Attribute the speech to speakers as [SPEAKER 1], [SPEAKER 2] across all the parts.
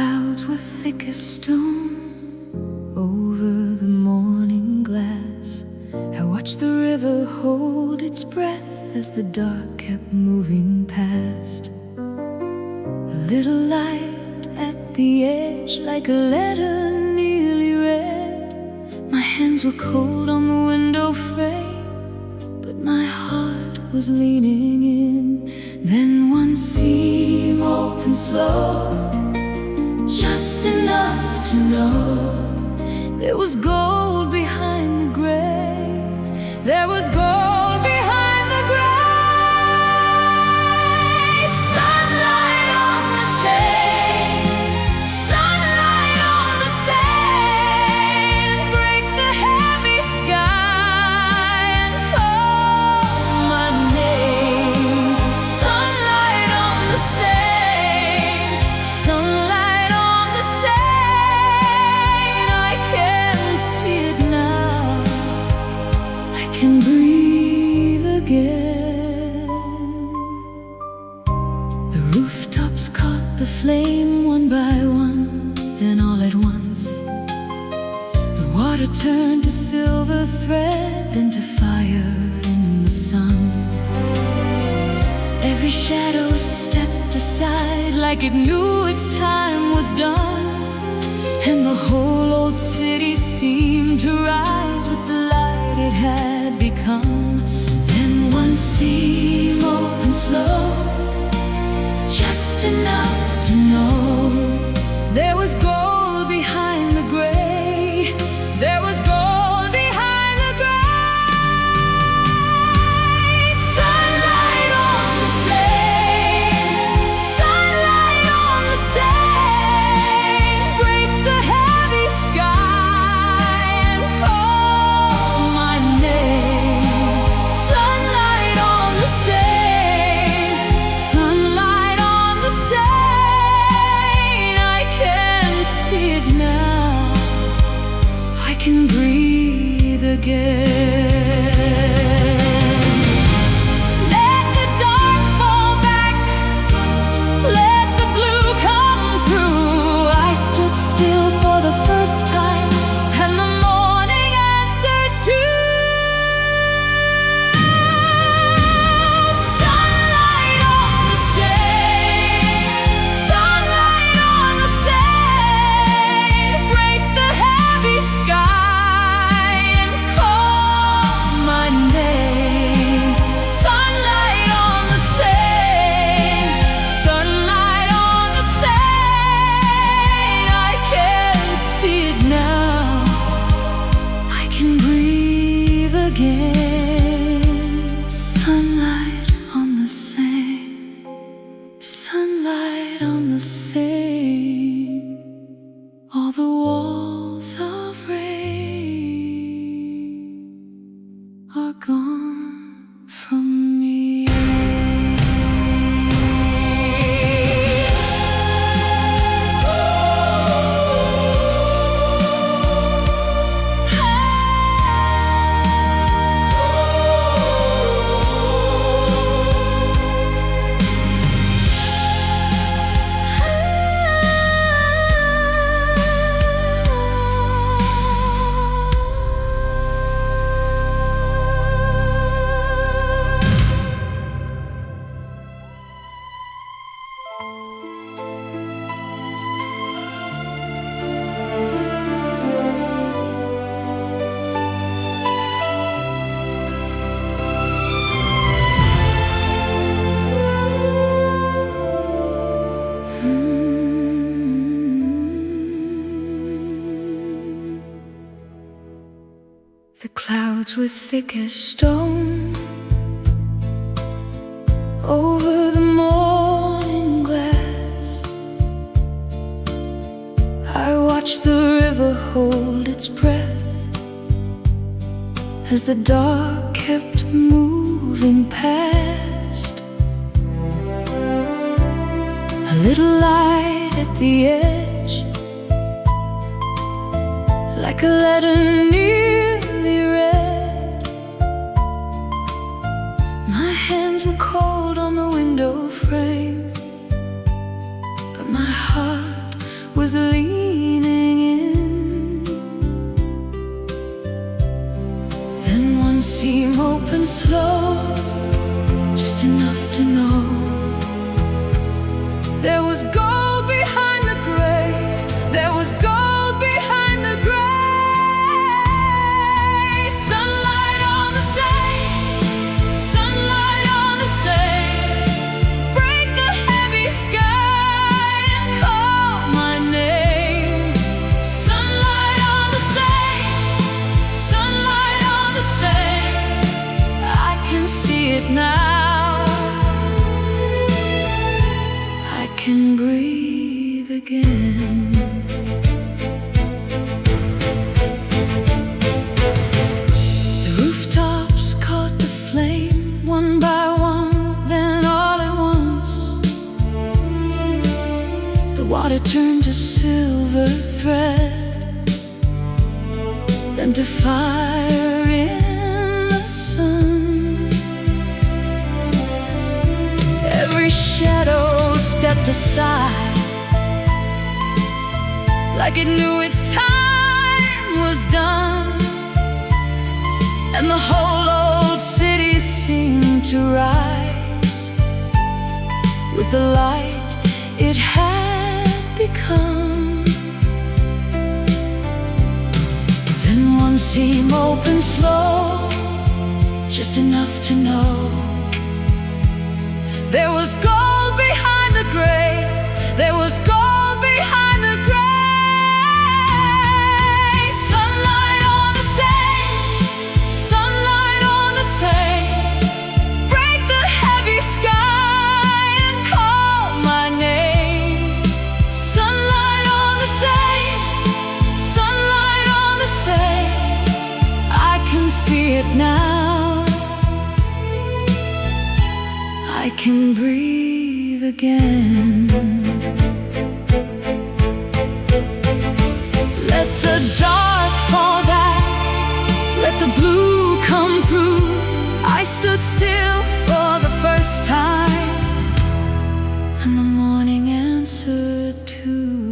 [SPEAKER 1] clouds were thick as stone over the morning glass. I watched the river hold its breath as the dark kept moving past. A little light at the edge, like a letter nearly read. My hands were cold on the window frame, but my heart was leaning in. Then one seam opened slow, just enough to know there was gold behind the gray. There was gold behind the gray. Sunlight on the sand, sunlight on the sand. Break the heavy sky and call my name. Sunlight on the sand, sunlight on the sand. I can see it now, I can breathe again. The rooftops caught the flame one by one, then all at once the water turned to silver thread, then to fire in the sun. Every shadow stepped aside like it knew its time was done, and the whole old city seemed to rise with the light it had become. Then one seam opened slow, just enough to know there was gold behind the gray. There was gold behind the gray. Sunlight on the sand, sunlight on the sand. Break the heavy sky and call my name. Sunlight on the sand, sunlight on the sand. I can see it now, I can breathe again. Let the dark fall back, let the blue come through. I stood still for the first time, and the morning answered too. Sunlight on the sand, sunlight on the sand. Break the heavy sky and call my name. Sunlight on the sand, sunlight on the sand. I can see it now, I can breathe again. Sunlight on the sand, sunlight on the sand. All the walls of rain are gone from me. The clouds were thick as stone over the morning glass. I watched the river hold its breath as the dark kept moving past. A little light at the edge, like a letter nearly read. My hands were cold on the window frame, but my heart was was leaning in. Then one seam opened slow, just enough to know there was gold behind the gray. There was gold behind the gray. Sunlight on the same, sunlight on the same. Break the heavy sky and call my name. Sunlight on the same, sunlight on the same. I can see it now. I can breathe again. The rooftops caught the flame, one by one, then all at once. The water turned to silver thread, then to fire in the sun. Every shadow stepped aside, like it knew its time was done. And the whole old city seemed to rise with the light it had become. Then one seam opened slow, just enough to know there was gold behind the gray. There was gold behind the gray. Sunlight on the same, sunlight on the same. Break the heavy sky and call my name. Sunlight on the same, sunlight on the same. I can see it now. I can breathe again. Let the dark fall back, let the blue come through. I stood still for the first time, and the morning answered too.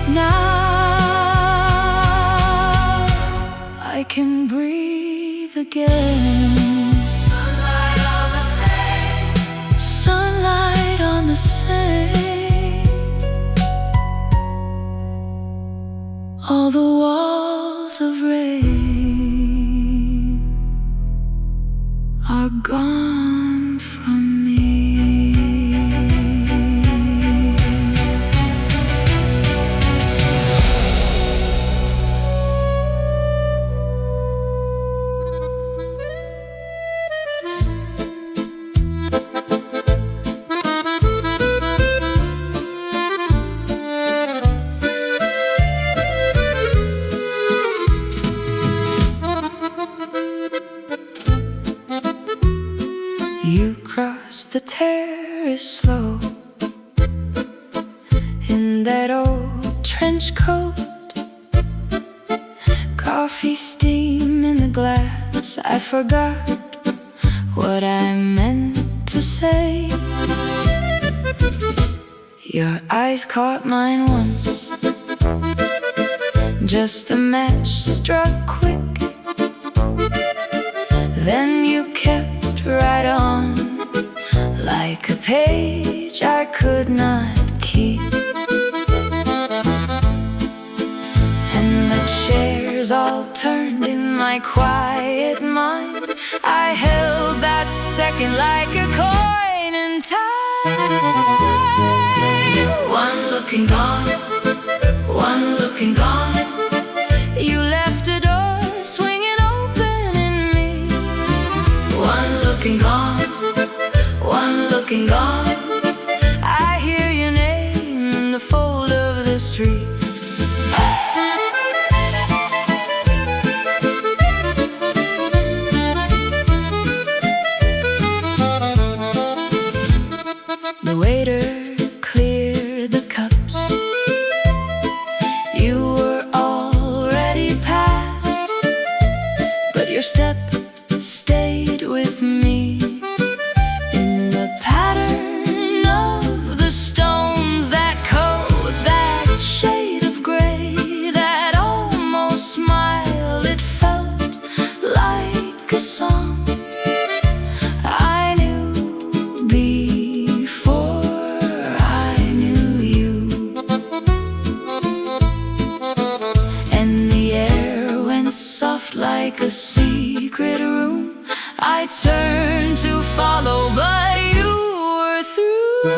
[SPEAKER 1] Now I can breathe again. Sunlight on the same, sunlight on the same. All the walls of rain are gone from me. You cross the terrace slow in that old trench coat, coffee steam in the glass. I forgot what I meant to say. Your eyes caught mine once, just a match struck quick. Then you kept right on, like a page I could not keep. And the chairs all turned in my quiet mind. I held that second like a coin in time. One look and gone, one look and gone. You left a door swinging open in me. One look and gone, one look and gone. I hear your name in the fold of the street. like a secret room. I turned to follow, but you were through.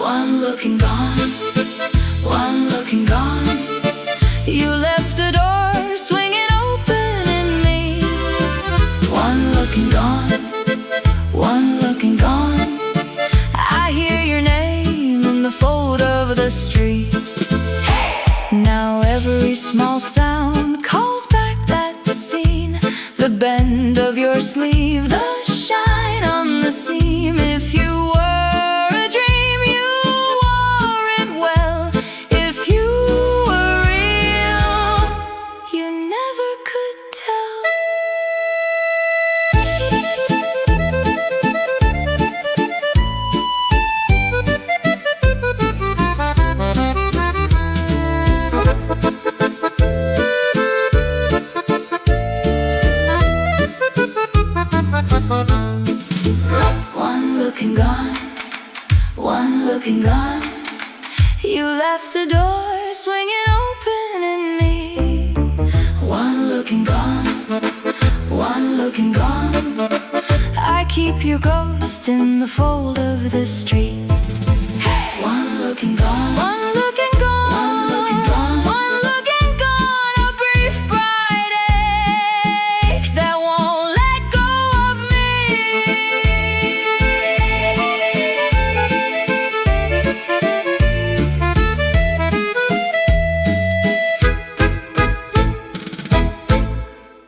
[SPEAKER 1] One look and gone, one look and gone. You left a door swinging open in me. One look and gone, one look and gone. I hear your name in the fold of the street. Now every small sound calls back that scene. The bend of your sleeve, the shine on the seam. If you were a dream, you wore it well. If you were real, you never could tell. One look and gone, one look and gone. You left a door swinging open in me. One look and gone, one look and gone. I keep your ghost in the fold of the street. One look and gone, one